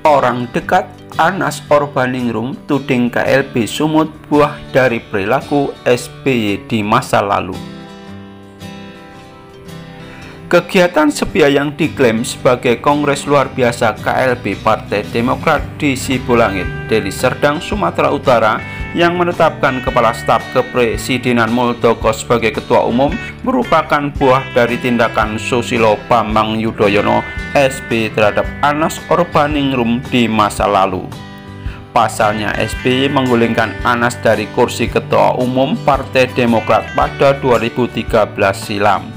Orang dekat Anas Urbaningrum tuding KLB sumut buah dari perilaku SBY di masa lalu. Kegiatan sepia yang diklaim sebagai Kongres Luar Biasa KLB Partai Demokrat di Sibolangit, Deli Serdang, Sumatera Utara yang menetapkan Kepala Staf Kepresidenan Muldoko sebagai Ketua Umum merupakan buah dari tindakan Susilo Bambang Yudhoyono SBY terhadap Anas Urbaningrum di masa lalu. Pasalnya, SBY menggulingkan Anas dari kursi Ketua Umum Partai Demokrat pada 2013 silam.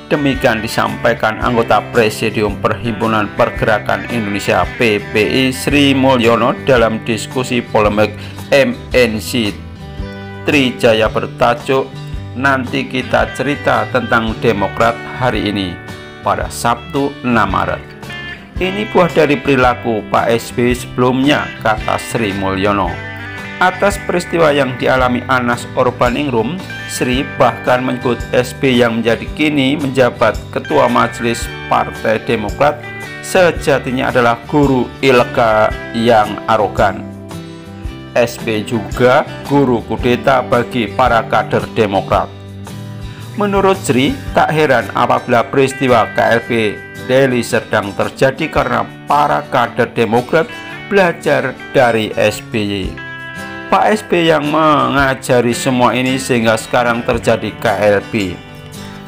Demikian disampaikan anggota Presidium Perhimpunan Pergerakan Indonesia PPI Sri Mulyono dalam diskusi polemik MNC Trijaya bertajuk "Nanti Kita Cerita Tentang Demokrat Hari Ini" pada Sabtu 6 Maret. Ini buah dari perilaku Pak SBY sebelumnya, kata Sri Mulyono. Atas peristiwa yang dialami Anas Urbaningrum, Sri bahkan menyebut SBY yang menjadi kini menjabat Ketua Majelis Partai Demokrat sejatinya adalah guru ilegal yang arogan. SBY juga guru kudeta bagi para kader Demokrat. Menurut Sri, tak heran apabila peristiwa KLB Deli Serdang terjadi karena para kader Demokrat belajar dari SBY. Pak SBY yang mengajari semua ini sehingga sekarang terjadi KLB.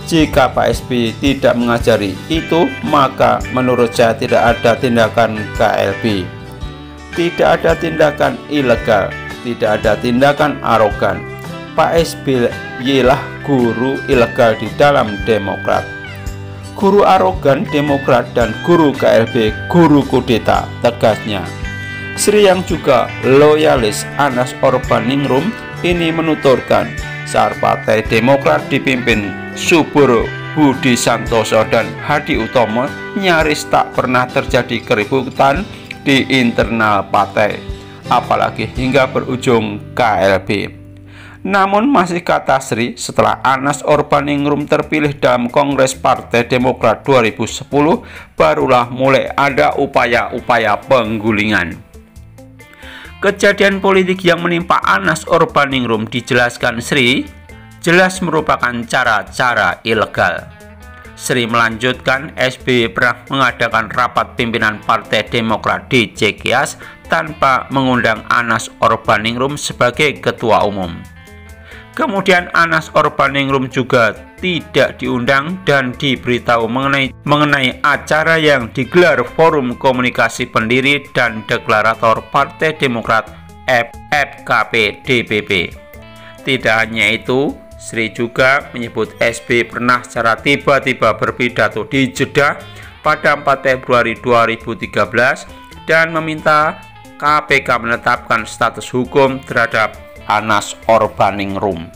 Jika Pak SBY tidak mengajari itu, maka menurut saya tidak ada tindakan KLB, tidak ada tindakan ilegal, tidak ada tindakan arogan. Pak SBY lah guru ilegal di dalam Demokrat, guru arogan Demokrat, dan guru KLB guru kudeta, tegasnya. Sri yang juga loyalis Anas Urbaningrum ini menuturkan saat Partai Demokrat dipimpin Subur Budi Santoso dan Hadi Utomo nyaris tak pernah terjadi keributan di internal partai, apalagi hingga berujung KLB. Namun masih kata Sri, setelah Anas Urbaningrum terpilih dalam Kongres Partai Demokrat 2010, barulah mulai ada upaya-upaya penggulingan. Kejadian politik yang menimpa Anas Urbaningrum, dijelaskan Sri, jelas merupakan cara-cara ilegal. Sri melanjutkan, SBY pernah mengadakan rapat pimpinan Partai Demokrat di Cikeas tanpa mengundang Anas Urbaningrum sebagai ketua umum. Kemudian Anas Urbaningrum juga tidak diundang dan diberitahu mengenai acara yang digelar Forum Komunikasi Pendiri dan Deklarator Partai Demokrat FKP DPP. Tidak hanya itu, Sri juga menyebut SBY pernah secara tiba-tiba berpidato di Jeddah pada 4 Februari 2013 dan meminta KPK menetapkan status hukum terhadap Anas Urbaningrum.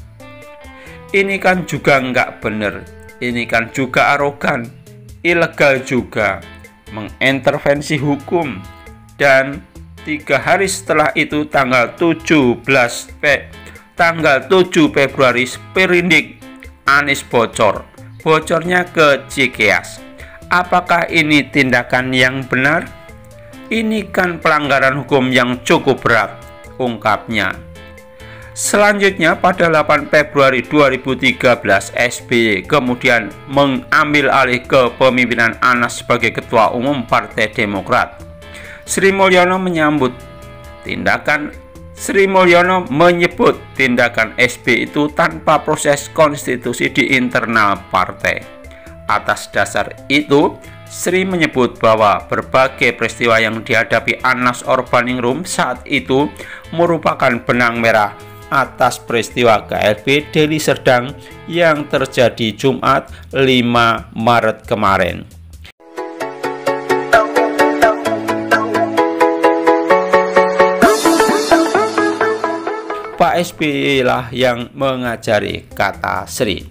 Ini kan juga nggak bener, ini kan juga arogan, ilegal juga, mengintervensi hukum. Dan 3 hari setelah itu tanggal 7 Februari sprindik Anis bocornya ke Cikeas. Apakah ini tindakan yang benar? Ini kan pelanggaran hukum yang cukup berat, ungkapnya. Selanjutnya pada 8 Februari 2013 SBY kemudian mengambil alih kepemimpinan Anas sebagai Ketua Umum Partai Demokrat. Sri Mulyono menyebut tindakan SBY itu tanpa proses konstitusi di internal partai. Atas dasar itu, Sri menyebut bahwa berbagai peristiwa yang dihadapi Anas Urbaningrum saat itu merupakan benang merah atas peristiwa KLB Deli Serdang yang terjadi Jumat 5 Maret kemarin. Pak SBY lah yang mengajari, kata Sri.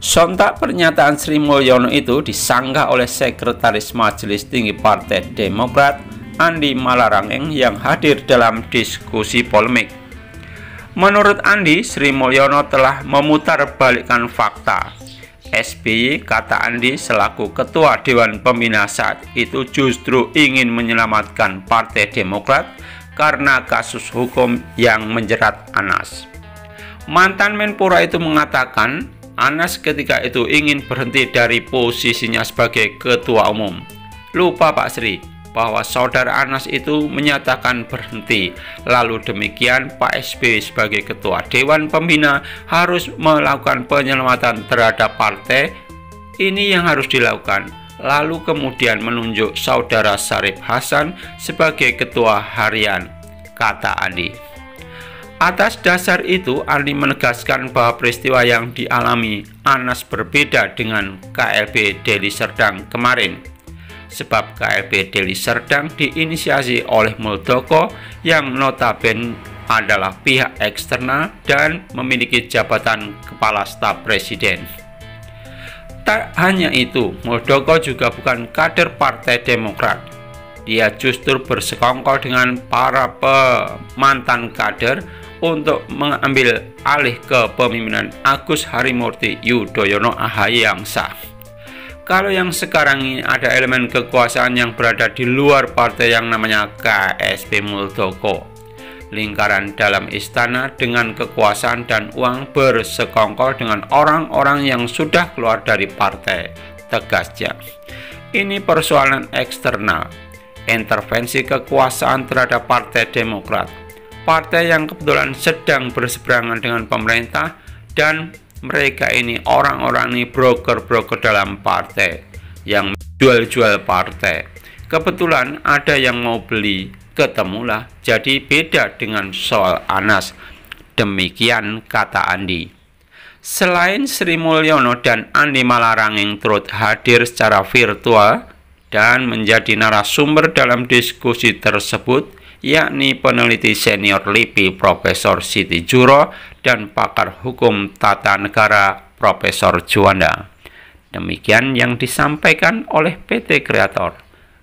Sontak pernyataan Sri Mulyono itu disanggah oleh Sekretaris Majelis Tinggi Partai Demokrat Andi Malarangeng yang hadir dalam diskusi polemik. Menurut Andi, Sri Mulyono telah memutarbalikkan fakta. SBY, kata Andi selaku Ketua Dewan Pembina saat itu, justru ingin menyelamatkan Partai Demokrat karena kasus hukum yang menjerat Anas. Mantan Menpora itu mengatakan Anas ketika itu ingin berhenti dari posisinya sebagai Ketua Umum. Lupa Pak Sri bahwa saudara Anas itu menyatakan berhenti. Lalu demikian Pak SBY sebagai Ketua Dewan Pembina harus melakukan penyelamatan terhadap partai. Ini yang harus dilakukan. Lalu kemudian menunjuk saudara Syarif Hasan sebagai Ketua Harian, kata Andi. Atas dasar itu, Andi menegaskan bahwa peristiwa yang dialami Anas berbeda dengan KLB Deli Serdang kemarin. Sebab KLB Deli Serdang diinisiasi oleh Muldoko yang notabene adalah pihak eksternal dan memiliki jabatan Kepala Staf Presiden. Tak hanya itu, Muldoko juga bukan kader Partai Demokrat. Dia justru bersekongkol dengan para mantan kader untuk mengambil alih kepemimpinan Agus Harimurti Yudhoyono AHY yang sah. Kalau yang sekarang ini ada elemen kekuasaan yang berada di luar partai yang namanya KSP Muldoko. Lingkaran dalam istana dengan kekuasaan dan uang bersekongkol dengan orang-orang yang sudah keluar dari partai, tegasnya. Ini persoalan eksternal, intervensi kekuasaan terhadap Partai Demokrat. Partai yang kebetulan sedang berseberangan dengan pemerintah, dan mereka ini orang-orang ini broker-broker dalam partai yang jual-jual partai. Kebetulan ada yang mau beli, ketemulah. Jadi beda dengan soal Anas. Demikian kata Andi. Selain Sri Mulyono dan Andi Malarangeng turut hadir secara virtual dan menjadi narasumber dalam diskusi tersebut, yakni peneliti senior LIPI Profesor Siti Djuro dan pakar hukum tata negara Profesor Juanda. Demikian yang disampaikan oleh PT Kreator.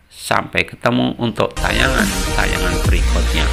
Sampai ketemu untuk tayangan-tayangan berikutnya.